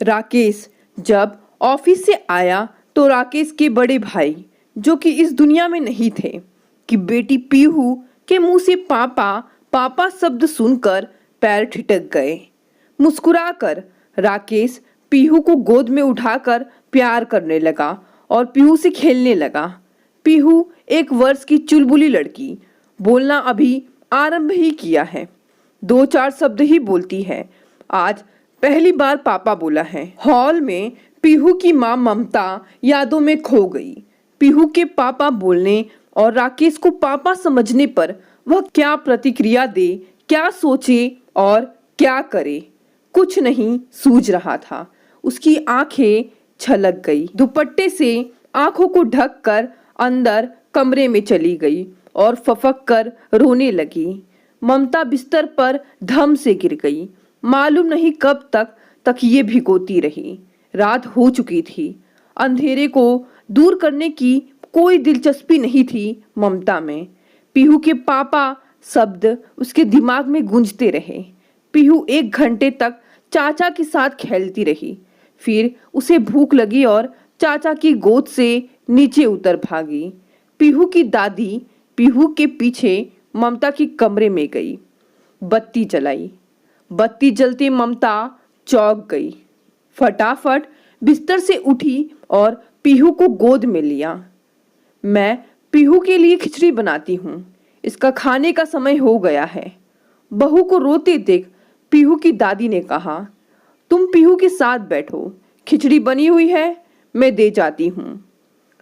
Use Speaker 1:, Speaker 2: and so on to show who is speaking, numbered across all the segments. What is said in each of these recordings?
Speaker 1: राकेश जब ऑफिस से आया तो राकेश के बड़े भाई, जो कि इस दुनिया में नहीं थे, कि बेटी पीहू के मुंह से पापा पापा शब्द सुनकर पैर ठिठक गए। मुस्कुराकर राकेश पीहू को गोद में उठाकर प्यार करने लगा और पीहू से खेलने लगा। पीहू 1 वर्ष की चुलबुली लड़की, बोलना अभी आरंभ ही किया है, 2-4 शब्द ही बोलती है। आज पहली बार पापा बोला है। हॉल में पीहू की माँ ममता यादों में खो गई। पीहू के पापा बोलने और राकेश को पापा समझने पर वह क्या प्रतिक्रिया दे, क्या सोचे और क्या करे, कुछ नहीं सूझ रहा था। उसकी आंखें छलक गई। दुपट्टे से आंखों को ढककर अंदर कमरे में चली गई और फफक कर रोने लगी। ममता बिस्तर पर धम से गिर गई। मालूम नहीं कब तक ये भिगोती रही। रात हो चुकी थी। अंधेरे को दूर करने की कोई दिलचस्पी नहीं थी ममता में। पीहू के पापा शब्द उसके दिमाग में गूंजते रहे। पीहू 1 घंटे तक चाचा के साथ खेलती रही। फिर उसे भूख लगी और चाचा की गोद से नीचे उतर भागी। पीहू की दादी पीहू के पीछे ममता की कमरे में गई। बत्ती जलाई। बत्ती जलते ममता चौंक गई। फटाफट बिस्तर से उठी और पीहू को गोद में लिया। मैं पीहू के लिए खिचड़ी बनाती हूँ, इसका खाने का समय हो गया है। बहू को रोते देख पीहू की दादी ने कहा, तुम पीहू के साथ बैठो, खिचड़ी बनी हुई है, मैं दे जाती हूँ।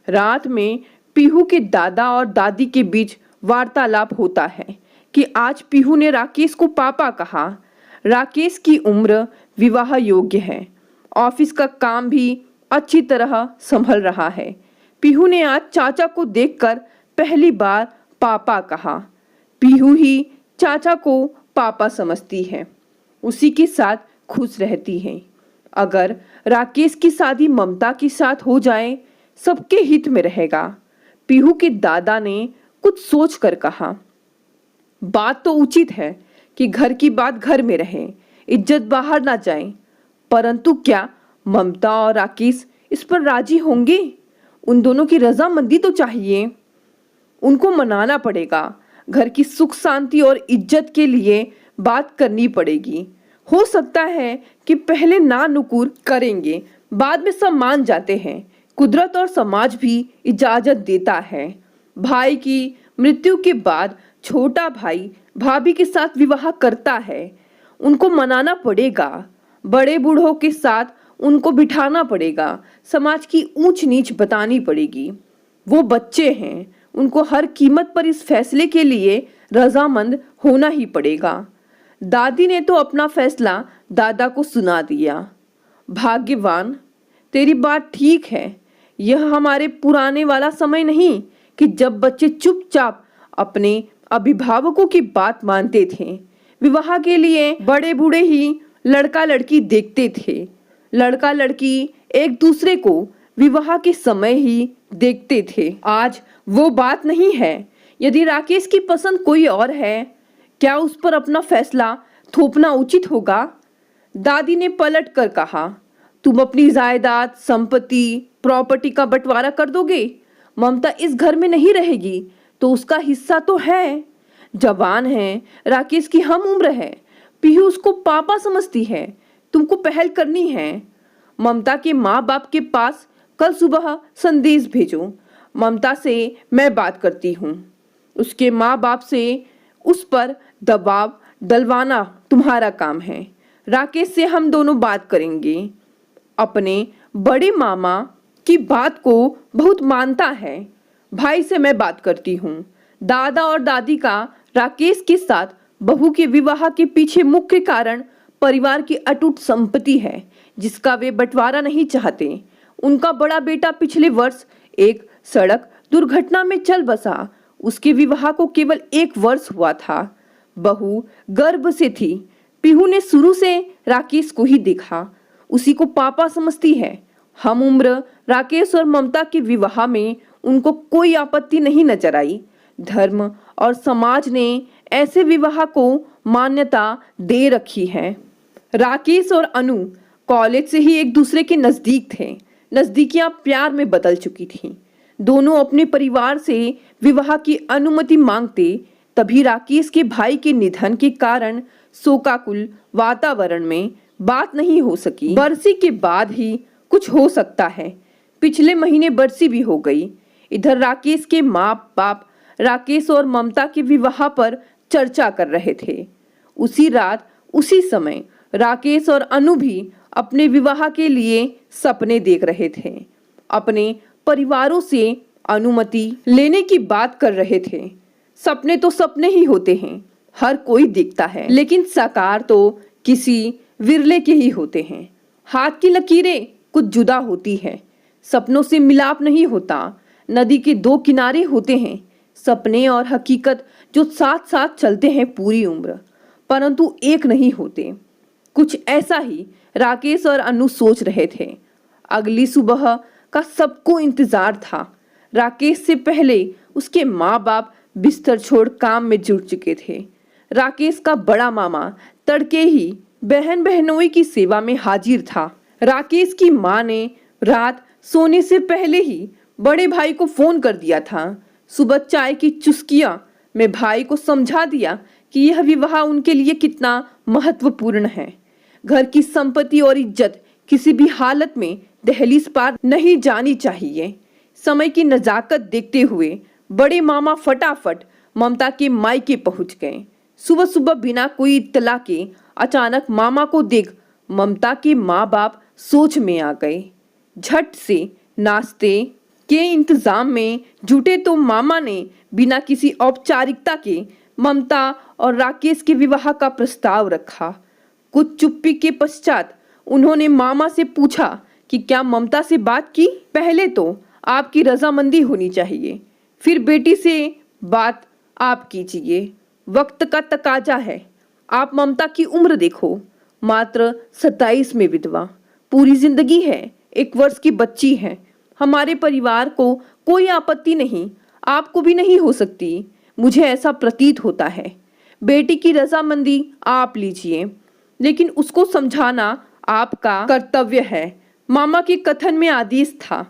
Speaker 1: रात में पीहू के दादा और दादी के बीच वार्तालाप होता है कि आज पीहू ने राकेश को पापा कहा। राकेश की उम्र विवाह योग्य है। ऑफिस का काम भी अच्छी तरह संभल रहा है। पीहू ने आज चाचा को देखकर पहली बार पापा कहा। पीहू ही चाचा को पापा समझती है, उसी के साथ खुश रहती है। अगर राकेश की शादी ममता के साथ हो जाए, सबके हित में रहेगा। पीहू के दादा ने कुछ सोच कर कहा, बात तो उचित है कि घर की बात घर में रहे, इज्जत बाहर ना जाए, परंतु क्या ममता और राकेश इस पर राजी होंगे? उन दोनों की रजामंदी तो चाहिए। उनको मनाना पड़ेगा। घर की सुख शांति और इज्जत के लिए बात करनी पड़ेगी। हो सकता है कि पहले ना नुकुर करेंगे, बाद में सब मान जाते हैं। कुदरत और समाज भी इजाजत देता है। भाई की मृत्यु के बाद छोटा भाई भाभी के साथ विवाह करता है। उनको मनाना पड़ेगा। बड़े बूढ़ों के साथ उनको बिठाना पड़ेगा। समाज की ऊंच नीच बतानी पड़ेगी। वो बच्चे हैं, उनको हर कीमत पर इस फैसले के लिए रजामंद होना ही पड़ेगा। दादी ने तो अपना फैसला दादा को सुना दिया। भाग्यवान, तेरी बात ठीक है। यह हमारे पुराने वाला समय नहीं कि जब बच्चे चुपचाप अपने अभिभावकों की बात मानते थे। विवाह के लिए बड़े बूढ़े ही लड़का लड़की देखते थे। लड़का लड़की एक दूसरे को विवाह के समय ही देखते थे। आज वो बात नहीं है। यदि राकेश की पसंद कोई और है, क्या उस पर अपना फैसला थोपना उचित होगा? दादी ने पलट कर कहा, तुम अपनी जायदाद, संपत्ति, प्रॉपर्टी का बंटवारा कर दोगे? ममता इस घर में नहीं रहेगी तो उसका हिस्सा तो है। जवान है, राकेश की हम उम्र है। पीहू उसको पापा समझती है। तुमको पहल करनी है। ममता के माँ बाप के पास कल सुबह संदेश भेजो। ममता से मैं बात करती हूँ। उसके माँ बाप से उस पर दबाव डलवाना तुम्हारा काम है। राकेश से हम दोनों बात करेंगे। अपने बड़े मामा की बात को बहुत मानता है। भाई से मैं बात करती हूँ। दादा और दादी का राकेश के साथ बहू के विवाह के पीछे मुख्य कारण परिवार की अटूट संपत्ति है, जिसका वे बंटवारा नहीं चाहते। उनका बड़ा बेटा पिछले वर्ष एक सड़क दुर्घटना में चल बसा। उसके विवाह को केवल 1 वर्ष हुआ था। बहू गर्भ से थी। पीहू ने शुरू से राकेश को ही देखा, उसी को पापा समझती है। हम उम्र राकेश और ममता के विवाह में उनको कोई आपत्ति नहीं नजर आई। धर्म और समाज ने ऐसे विवाह को मान्यता दे रखी है। राकेश और अनु कॉलेज से ही एक दूसरे के नजदीक थे। नजदीकियां प्यार में बदल चुकी थीं। दोनों अपने परिवार से विवाह की अनुमति मांगते, तभी राकेश के भाई के निधन के कारण शोकाकुल वातावरण में बात नहीं हो सकी। बरसी के बाद ही कुछ हो सकता है। पिछले महीने बरसी भी हो गई। इधर राकेश के माँ बाप राकेश और ममता के विवाह पर चर्चा कर रहे थे। उसी रात उसी समय राकेश और अनु भी अपने विवाह के लिए सपने देख रहे थे। अपने परिवारों से अनुमति लेने की बात कर रहे थे। सपने तो सपने ही होते हैं, हर कोई देखता है, लेकिन साकार तो किसी विरले के ही होते हैं। हाथ की लकीरें कुछ जुदा होती है, सपनों से मिलाप नहीं होता। नदी के दो किनारे होते हैं, सपने और हकीकत जो साथ साथ चलते हैं पूरी उम्र, परंतु एक नहीं होते। कुछ ऐसा ही राकेश और अनु सोच रहे थे। अगली सुबह का सबको इंतजार था। राकेश से पहले उसके माँ बाप बिस्तर छोड़ काम में जुट चुके थे। राकेश का बड़ा मामा तड़के ही बहन बहनोई की सेवा में हाजिर था। राकेश की माँ ने रात सोने से पहले ही बड़े भाई को फोन कर दिया था। सुबह चाय की चुस्कियां में भाई को समझा दिया कि यह विवाह उनके लिए कितना महत्वपूर्ण है। घर की संपत्ति और इज्जत किसी भी हालत में दहलीज पार नहीं जानी चाहिए। समय की नजाकत देखते हुए बड़े मामा फटाफट ममता के मायके पहुंच गए। सुबह सुबह बिना कोई इत्तला के अचानक मामा को देख ममता के माँ बाप सोच में आ गए। झट से नाश्ते के इंतजाम में जुटे तो मामा ने बिना किसी औपचारिकता के ममता और राकेश के विवाह का प्रस्ताव रखा। कुछ चुप्पी के पश्चात उन्होंने मामा से पूछा कि क्या ममता से बात की? पहले तो आपकी रजामंदी होनी चाहिए, फिर बेटी से बात आप कीजिए। वक्त का तकाजा है। आप ममता की उम्र देखो, मात्र 27 में विधवा, पूरी जिंदगी है, 1 वर्ष की बच्ची है। हमारे परिवार को कोई आपत्ति नहीं, आपको भी नहीं हो सकती, मुझे ऐसा प्रतीत होता है। बेटी की रजामंदी आप लीजिए, लेकिन उसको समझाना आपका कर्तव्य है। मामा के कथन में आदेश था।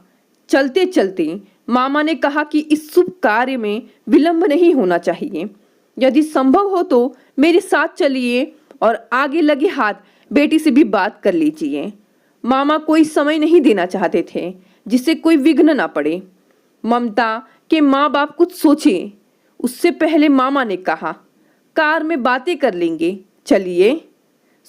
Speaker 1: चलते चलते मामा ने कहा कि इस शुभ कार्य में विलंब नहीं होना चाहिए। यदि संभव हो तो मेरे साथ चलिए और आगे लगे हाथ बेटी से भी बात कर लीजिए। मामा कोई समय नहीं देना चाहते थे जिससे कोई विघ्न ना पड़े। ममता के माँ बाप कुछ सोचे उससे पहले मामा ने कहा, कार में बातें कर लेंगे, चलिए।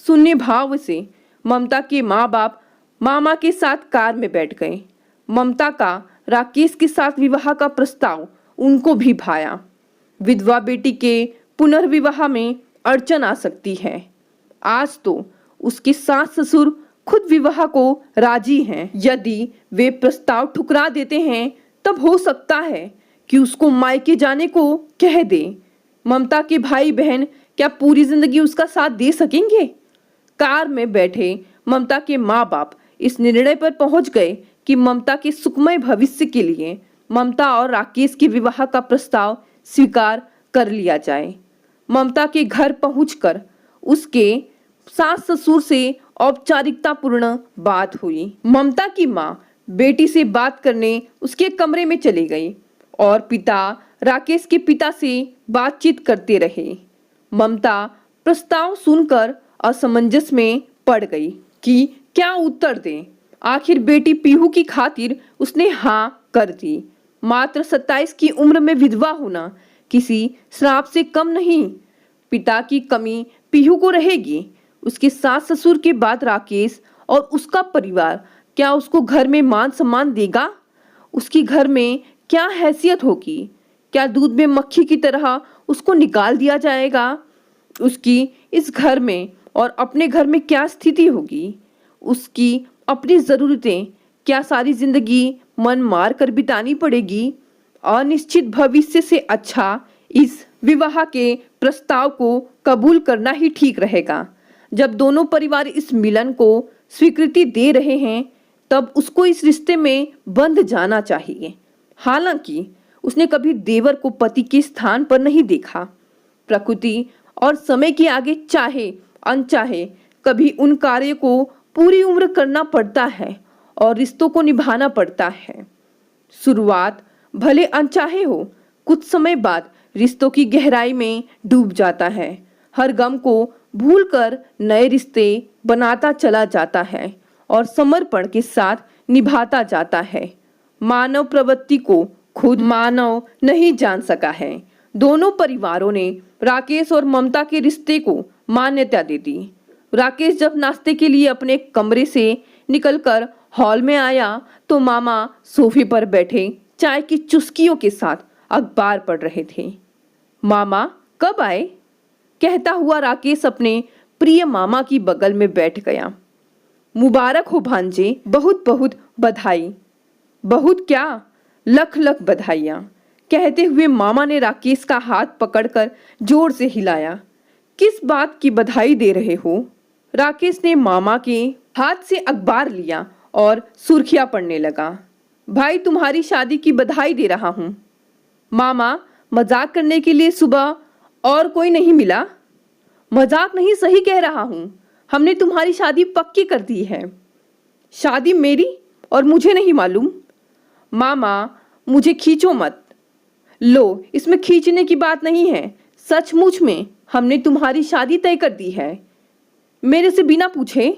Speaker 1: शून्य भाव से ममता के माँ बाप मामा के साथ कार में बैठ गए। ममता का राकेश के साथ विवाह का प्रस्ताव उनको भी भाया। विधवा बेटी के पुनर्विवाह में अड़चन आ सकती है। आज तो उसके सास ससुर खुद विवाह को राजी हैं। यदि वे प्रस्ताव ठुकरा देते हैं तब हो सकता है कि उसको मायके जाने को कह दे। ममता के भाई बहन क्या पूरी जिंदगी उसका साथ दे सकेंगे? कार में बैठे ममता के माँ बाप इस निर्णय पर पहुंच गए कि ममता के सुखमय भविष्य के लिए ममता और राकेश के विवाह का प्रस्ताव स्वीकार कर लिया जाए। ममता के घर पहुंचकर उसके सास ससुर से औपचारिकता पूर्ण बात हुई। ममता की माँ बेटी से बात करने उसके कमरे में चली गई और पिता राकेश के पिता से बातचीत करते रहे। ममता प्रस्ताव सुनकर असमंजस में पड़ गई कि क्या उत्तर दें। आखिर बेटी पीहू की खातिर उसने हाँ कर दी। मात्र 27 की उम्र में विधवा होना किसी श्राप से कम नहीं। पिता की कमी पीहू को रहेगी। उसके सास ससुर के बाद राकेश और उसका परिवार क्या उसको घर में मान सम्मान देगा? उसकी घर में क्या हैसियत होगी? क्या दूध में मक्खी की तरह उसको निकाल दिया जाएगा? उसकी इस घर में और अपने घर में क्या स्थिति होगी? उसकी अपनी ज़रूरतें क्या सारी जिंदगी मन मार कर बितानी पड़ेगी? अनिश्चित भविष्य से अच्छा इस विवाह के प्रस्ताव को कबूल करना ही ठीक रहेगा। जब दोनों परिवार इस मिलन को स्वीकृति दे रहे हैं तब उसको इस रिश्ते में बंध जाना चाहिए। हालांकि उसने कभी देवर को पति के स्थान पर नहीं देखा। प्रकृति और समय के आगे चाहे अनचाहे कभी उन कार्य को पूरी उम्र करना पड़ता है और रिश्तों को निभाना पड़ता है। शुरुआत भले अनचाहे हो, कुछ समय बाद रिश्तों की गहराई में डूब जाता है। हर गम को भूलकर नए रिश्ते बनाता चला जाता है और समर्पण के साथ निभाता जाता है। मानव प्रवृत्ति को खुद मानव नहीं जान सका है। दोनों परिवारों ने राकेश और ममता के रिश्ते को मान्यता दे दी। राकेश जब नाश्ते के लिए अपने कमरे से निकलकर हॉल में आया तो मामा सोफे पर बैठे चाय की चुस्कियों के साथ अखबार पढ़ रहे थे। मामा कब आए? कहता हुआ राकेश अपने प्रिय मामा की बगल में बैठ गया। मुबारक हो भांजे, बहुत बहुत बधाई। बहुत क्या, लख लख बधाइयाँ, कहते हुए मामा ने राकेश का हाथ पकड़कर जोर से हिलाया। किस बात की बधाई दे रहे हो? राकेश ने मामा के हाथ से अखबार लिया और सुर्खियां पढ़ने लगा। भाई, तुम्हारी शादी की बधाई दे रहा हूँ। मामा, मजाक करने के लिए सुबह और कोई नहीं मिला? मजाक नहीं, सही कह रहा हूँ। हमने तुम्हारी शादी पक्की कर दी है। शादी मेरी और मुझे नहीं मालूम? मामा, मुझे खींचो मत। लो, इसमें खींचने की बात नहीं है। सचमुच में हमने तुम्हारी शादी तय कर दी है, मेरे से बिना पूछे।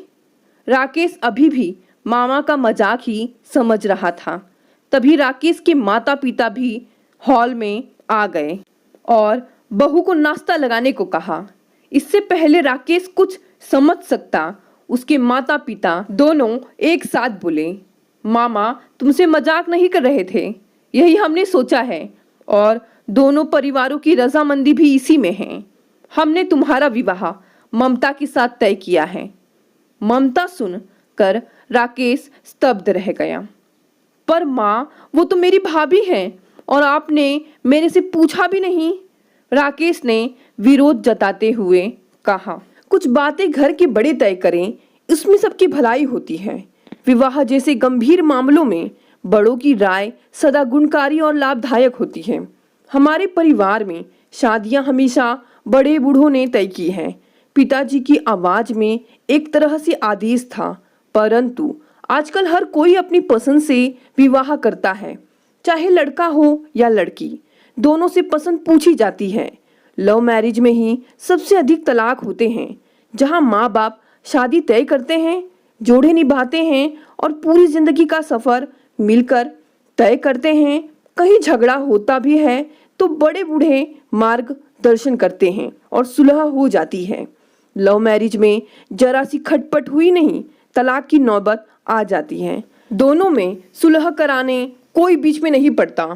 Speaker 1: राकेश अभी भी मामा का मजाक ही समझ रहा था। तभी राकेश के माता पिता भी हॉल में आ गए और बहू को नाश्ता लगाने को कहा। इससे पहले राकेश कुछ समझ सकता, उसके माता पिता दोनों एक साथ बोले, मामा, तुमसे मजाक नहीं कर रहे थे, यही हमने सोचा है और दोनों परिवारों की रजामंदी भी इसी में है। हमने तुम्हारा विवाह ममता के साथ तय किया है। ममता सुनकर राकेश स्तब्ध रह गया। पर माँ, वो तो मेरी भाभी है और आपने मेरे से पूछा भी नहीं। राकेश ने विरोध जताते हुए कहा, कुछ बातें घर के बड़े तय करें, इसमें सबकी भलाई होती है। विवाह जैसे गंभीर मामलों में बड़ों की राय सदा गुणकारी और लाभदायक होती है। हमारे परिवार में शादियां हमेशा बड़े बूढ़ों ने तय की हैं। पिताजी की आवाज में एक तरह से आदेश था, परंतु आजकल हर कोई अपनी पसंद से विवाह करता है, चाहे लड़का हो या लड़की, दोनों से पसंद पूछी जाती है। लव मैरिज में ही सबसे अधिक तलाक होते हैं। जहां माँ बाप शादी तय करते हैं, जोड़े निभाते हैं और पूरी जिंदगी का सफर मिलकर तय करते हैं। कहीं झगड़ा होता भी है तो बड़े बूढ़े मार्गदर्शन करते हैं और सुलह हो जाती है। लव मैरिज में जरा सी खटपट हुई नहीं, तलाक की नौबत आ जाती है। दोनों में सुलह कराने कोई बीच में नहीं पड़ता।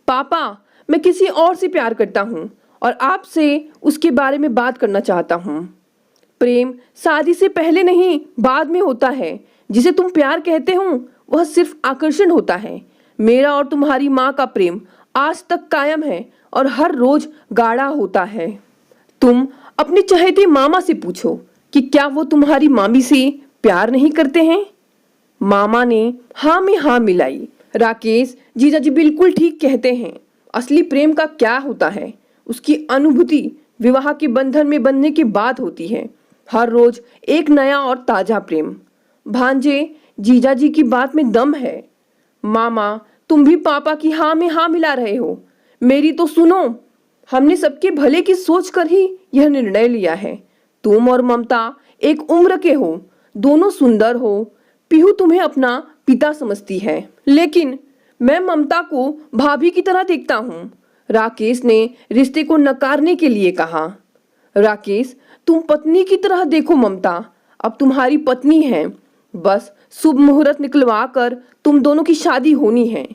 Speaker 1: पापा, मैं किसी और से प्यार करता हूँ और आपसे उसके बारे में बात करना चाहता हूँ। प्रेम शादी से पहले नहीं, बाद में होता है। जिसे तुम प्यार कहते हो वह सिर्फ आकर्षण होता है। मेरा और तुम्हारी माँ का प्रेम आज तक कायम है और हर रोज गाढ़ा होता है। तुम अपने चहेते मामा से पूछो कि क्या वो तुम्हारी मामी से प्यार नहीं करते हैं। मामा ने हाँ में हाँ मिलाई। राकेश, जीजाजी बिल्कुल ठीक कहते हैं। असली प्रेम का क्या होता है, उसकी अनुभूति विवाह के बंधन में बंधने के बाद होती है। हर रोज एक नया और ताजा प्रेम। भांजे, जीजाजी की बात में दम है। मामा, तुम भी पापा की हाँ में हाँ मिला रहे हो। मेरी तो सुनो, हमने सबके भले की सोच कर ही यह निर्णय लिया है। तुम और ममता एक उम्र के हो, दोनों सुंदर हो। पीहू तुम्हें अपना पिता समझती है, लेकिन मैं ममता को भाभी की तरह देखता हूँ। राकेश ने रिश्ते को नकारने के लिए कहा। राकेश, तुम पत्नी की तरह देखो ममता, अब तुम्हारी पत्नी है। बस शुभ मुहूर्त निकलवा कर तुम दोनों की शादी होनी है।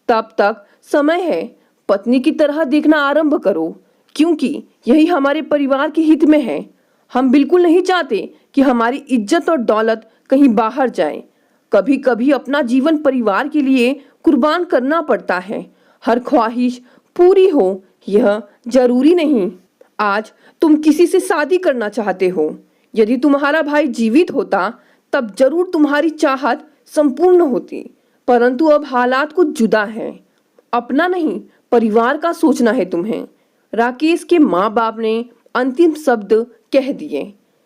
Speaker 1: तब तक समय है, पत्नी की तरह देखना आरंभ करो, क्योंकि यही हमारे परिवार के हित में है। हम बिल्कुल नहीं चाहते कि हमारी इज्जत और दौलत कहीं बाहर जाए। कभी कभी अपना जीवन परिवार के लिए कुर्बान करना पड़ता है। हर ख्वाहिश पूरी हो यह जरूरी नहीं। आज तुम किसी से शादी करना चाहते हो। यदि तुम्हारा भाई जीवित होता तब जरूर तुम्हारी चाहत संपूर्ण होती, परंतु अब हालात कुछ जुदा हैं। अपना नहीं, परिवार का सोचना है तुम्हें। राकेश के माँ बाप ने अंतिम शब्द कह दिए।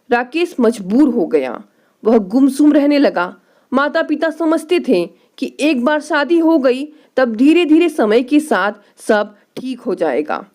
Speaker 1: राकेश मजबूर हो गया। वह गुमसुम रहने लगा। माता पिता समझते थे कि एक बार शादी हो गई तब धीरे धीरे समय के साथ सब ठीक हो जाएगा।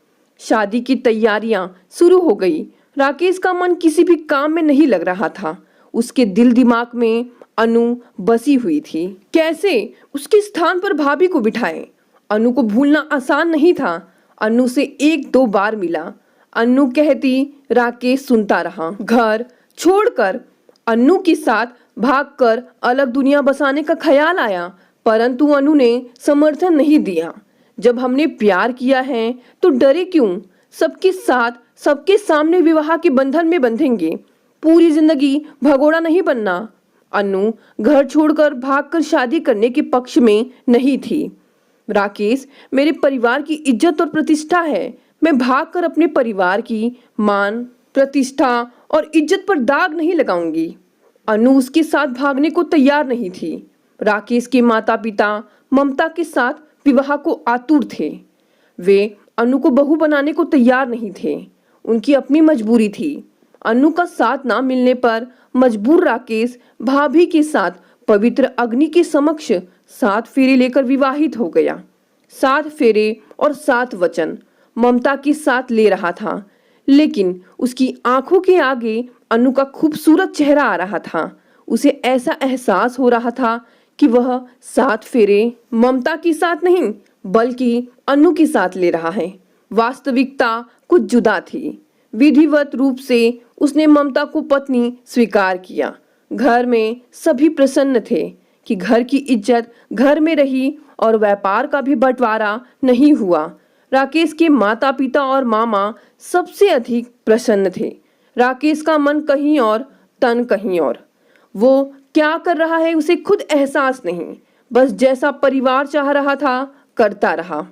Speaker 1: शादी की तैयारियां शुरू हो गई। राकेश का मन किसी भी काम में नहीं लग रहा था। उसके दिल दिमाग में अनु बसी हुई थी। कैसे उसके स्थान पर भाभी को बिठाए? अनु को भूलना आसान नहीं था। अनु से एक दो बार मिला। अनु कहती, राकेश सुनता रहा। घर छोड़कर अनु के साथ भागकर अलग दुनिया बसाने का ख्याल आया, परंतु अनु ने समर्थन नहीं दिया। जब हमने प्यार किया है तो डरे क्यों? सबके साथ सबके सामने विवाह के बंधन में बंधेंगे। पूरी जिंदगी भगोड़ा नहीं बनना। अनु घर छोड़कर भागकर शादी करने के पक्ष में नहीं थी। राकेश मेरे परिवार की इज्जत और प्रतिष्ठा है। मैं भागकर अपने परिवार की मान, प्रतिष्ठा और इज्जत पर दाग नहीं लगाऊंगी। अनु उसके साथ भागने को तैयार नहीं थी। राकेश के माता पिता ममता के साथ विवाह को आतुर थे। वे अनु को बहू बनाने को तैयार नहीं थे। उनकी अपनी मजबूरी थी। अनु का साथ ना मिलने पर मजबूर राकेश भाभी के साथ पवित्र अग्नि के समक्ष 7 फेरे लेकर विवाहित हो गया। 7 फेरे और 7 वचन ममता के साथ ले रहा था, लेकिन उसकी आंखों के आगे अनु का खूबसूरत चेहरा आ रहा था। उसे ऐसा एहसास हो रहा था कि वह 7 फेरे ममता के साथ नहीं बल्कि अनु के साथ ले रहा है। वास्तविकता कुछ जुदा थी। विधिवत रूप से उसने ममता को पत्नी स्वीकार किया। घर में सभी प्रसन्न थे कि घर की इज्जत घर में रही और व्यापार का भी बंटवारा नहीं हुआ। राकेश के माता पिता और मामा सबसे अधिक प्रसन्न थे। राकेश का मन कहीं और तन कहीं और। वो क्या कर रहा है उसे खुद एहसास नहीं। बस जैसा परिवार चाह रहा था करता रहा।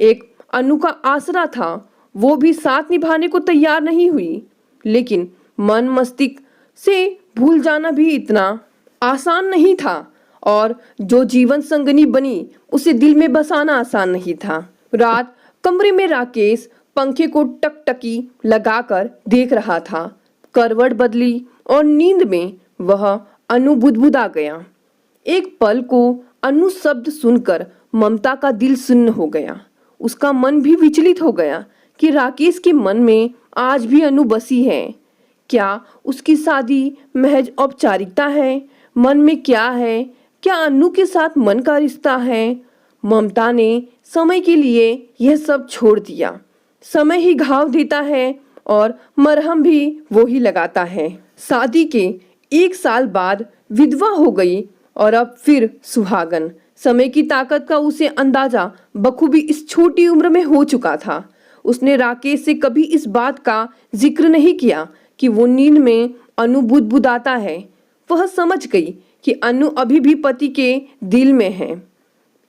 Speaker 1: एक अनु का आसरा था। वो भी साथ निभाने को तैयार नहीं हुई, लेकिन मन मस्तिष्क से भूल जाना भी इतना आसान नहीं था और जो जीवन संगनी बनी उसे दिल में बसाना आसान नहीं था। रात कमरे में राकेश पंखे को टकटकी लगाकर देख रहा था। करवट बदली और नींद में वह अनु बुदबुदा गया। एक पल को अनु शब्द सुनकर ममता का दिल सुन्न हो गया। उसका मन भी विचलित हो गया कि राकेश के मन में आज भी अनु बसी है। क्या उसकी शादी महज औपचारिकता है? मन में क्या है? क्या अनु के साथ मन का रिश्ता है? ममता ने समय के लिए यह सब छोड़ दिया। समय ही घाव देता है और मरहम भी वो ही लगाता है। शादी के 1 साल बाद विधवा हो गई और अब फिर सुहागन। समय की ताकत का उसे अंदाजा बखूबी इस छोटी उम्र में हो चुका था। उसने राकेश से कभी इस बात का जिक्र नहीं किया कि वो नींद में अनु बुदबुदाता है। वह समझ गई कि अनु अभी भी पति के दिल में है।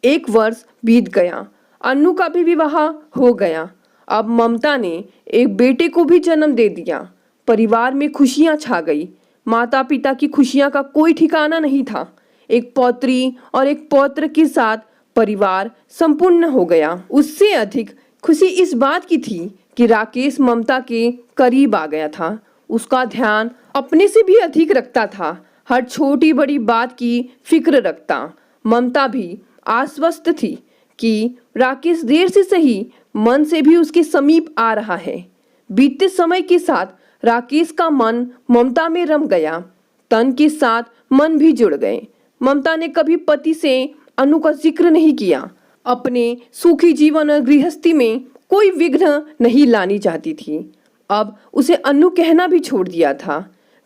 Speaker 1: 1 वर्ष बीत गया। अनु का भी विवाह हो गया। अब ममता ने एक बेटे को भी जन्म दे दिया। परिवार में खुशियां छा गई। माता पिता की खुशियां का कोई ठिकाना नहीं था। एक पौत्री और एक पौत्र के साथ परिवार संपूर्ण हो गया। उससे अधिक खुशी इस बात की थी कि राकेश ममता के करीब आ गया था। उसका ध्यान अपने से भी अधिक रखता था। हर छोटी बड़ी बात की फिक्र रखता। ममता भी आश्वस्त थी कि राकेश देर से सही मन से भी उसके समीप आ रहा है। बीतते समय के साथ राकेश का मन ममता में रम गया। तन के साथ मन भी जुड़ गए। ममता ने कभी पति से अनु का जिक्र नहीं किया। अपने सुखी जीवन और गृहस्थी में कोई विघ्न नहीं लानी चाहती थी। अब उसे अनु कहना भी छोड़ दिया था।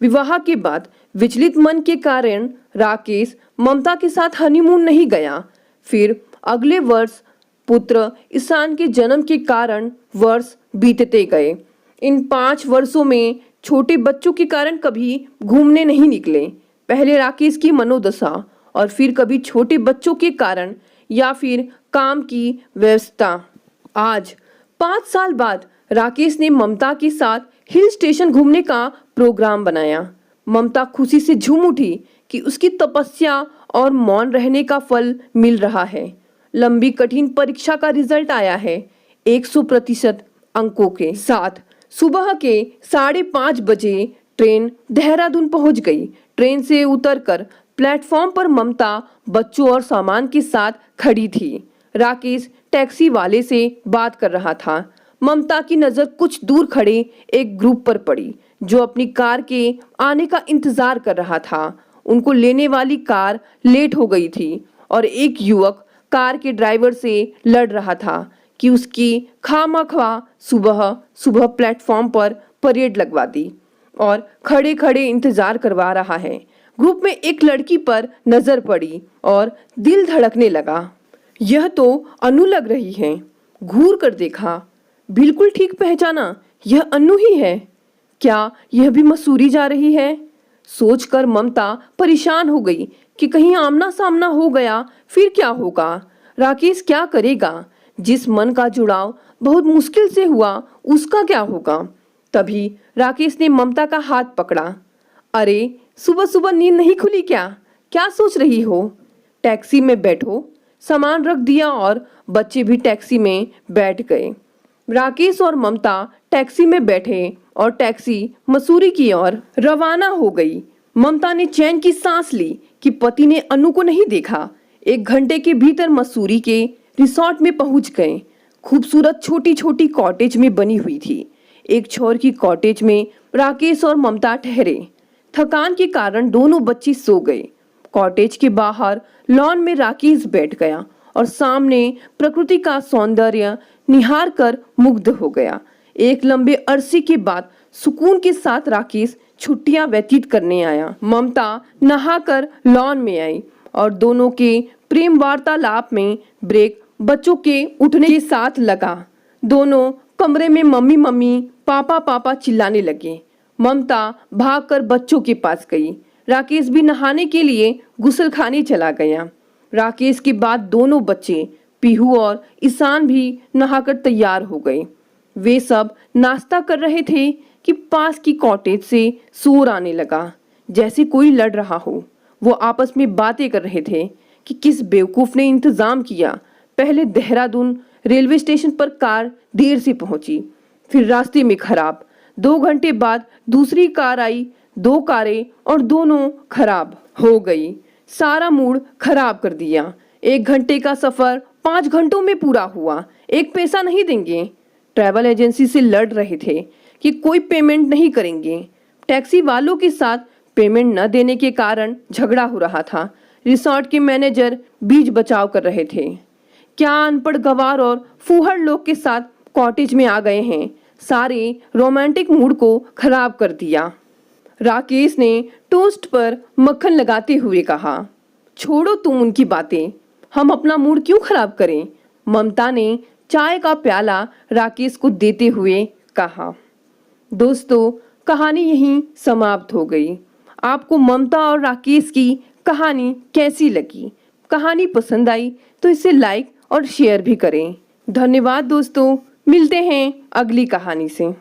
Speaker 1: विवाह के बाद विचलित मन के कारण राकेश ममता के साथ हनीमून नहीं गया। फिर अगले वर्ष पुत्र ईशान के जन्म के कारण वर्ष बीतते गए। इन 5 वर्षों में छोटे बच्चों के कारण कभी घूमने नहीं निकले। पहले राकेश की मनोदशा और फिर कभी छोटे बच्चों के कारण या फिर काम की व्यस्तता। आज 5 साल बाद राकेश ने ममता के साथ हिल स्टेशन घूमने का प्रोग्राम बनाया। ममता खुशी से झूम उठी कि उसकी तपस्या और मौन रहने का फल मिल रहा है। लंबी कठिन परीक्षा का रिजल्ट आया है। 100% अंकों के साथ सुबह के 5:30 बजे ट्रेन देहरादून पहुंच गई। ट्रेन से उतरकर प्लेटफॉर्म पर ममता बच्चों और सामान के साथ खड़ी थी। राकेश टैक्सी वाले से बात कर रहा था। ममता की नजर कुछ दूर खड़े एक ग्रुप पर पड़ी जो अपनी कार के आने का इंतजार कर रहा था। उनको लेने वाली कार लेट हो गई थी और एक युवक कार के ड्राइवर से लड़ रहा था कि उसकी खामख्वा सुबह सुबह प्लेटफॉर्म पर परेड लगवा दी और खड़े खड़े इंतजार करवा रहा है। ग्रुप में एक लड़की पर नजर पड़ी और दिल धड़कने लगा। यह तो अनु लग रही है। घूर कर देखा, बिल्कुल ठीक पहचाना, यह अनु ही है। क्या यह भी मसूरी जा रही है? सोचकर ममता परेशान हो गई कि कहीं आमना सामना हो गया फिर क्या होगा। राकेश क्या करेगा? जिस मन का जुड़ाव बहुत मुश्किल से हुआ उसका क्या होगा? तभी राकेश ने ममता का हाथ पकड़ा। अरे सुबह सुबह नींद नहीं खुली क्या? क्या सोच रही हो? टैक्सी में बैठो। सामान रख दिया और बच्चे भी टैक्सी में बैठ गए। राकेश और ममता टैक्सी में बैठे और टैक्सी मसूरी की ओर रवाना हो गई। ममता ने चैन की सांस ली कि पति ने अनु को नहीं देखा। 1 घंटे के भीतर मसूरी के रिसोर्ट में पहुंच गए। खूबसूरत छोटी छोटी कॉटेज में बनी हुई थी। एक छोर की कॉटेज में राकेश और ममता ठहरे। थकान के कारण दोनों बच्चे सो गए। कॉटेज के बाहर लॉन में राकेश बैठ गया और सामने प्रकृति का सौंदर्य निहार कर मुग्ध हो गया। एक लंबे अरसे के बाद सुकून के साथ राकेश छुट्टियां व्यतीत करने आया। ममता नहाकर लॉन में आई और दोनों के प्रेम वार्तालाप में ब्रेक बच्चों के उठने के साथ लगा। दोनों कमरे में मम्मी मम्मी पापा पापा चिल्लाने लगे। ममता भागकर बच्चों के पास गई। राकेश भी नहाने के लिए गुसलखाने चला गया। राकेश के बाद दोनों बच्चे पीहू और ईशान भी नहाकर तैयार हो गए। वे सब नाश्ता कर रहे थे कि पास की कॉटेज से शोर आने लगा, जैसे कोई लड़ रहा हो। वो आपस में बातें कर रहे थे कि किस बेवकूफ ने इंतजाम किया। पहले देहरादून रेलवे स्टेशन पर कार देर से पहुंची, फिर रास्ते में खराब। 2 घंटे बाद दूसरी कार आई, 2 कारें और दोनों खराब हो गई। सारा मूड खराब कर दिया। 1 घंटे का सफर 5 घंटों में पूरा हुआ। एक पैसा नहीं देंगे। ट्रैवल एजेंसी से लड़ रहे थे कि कोई पेमेंट नहीं करेंगे। टैक्सी वालों के साथ पेमेंट न देने के कारण झगड़ा हो रहा था। रिसोर्ट के मैनेजर बीच बचाव कर रहे थे। क्या अनपढ़ गवार और फूहड़ लोग के साथ कॉटेज में आ गए हैं। सारे रोमांटिक मूड को खराब कर दिया। राकेश ने टोस्ट पर मक्खन लगाते हुए कहा, छोड़ो तुम उनकी बातें, हम अपना मूड क्यों खराब करें। ममता ने चाय का प्याला राकेश को देते हुए कहा। दोस्तों, कहानी यहीं समाप्त हो गई। आपको ममता और राकेश की कहानी कैसी लगी? कहानी पसंद आई तो इसे लाइक और शेयर भी करें। धन्यवाद दोस्तों, मिलते हैं अगली कहानी से।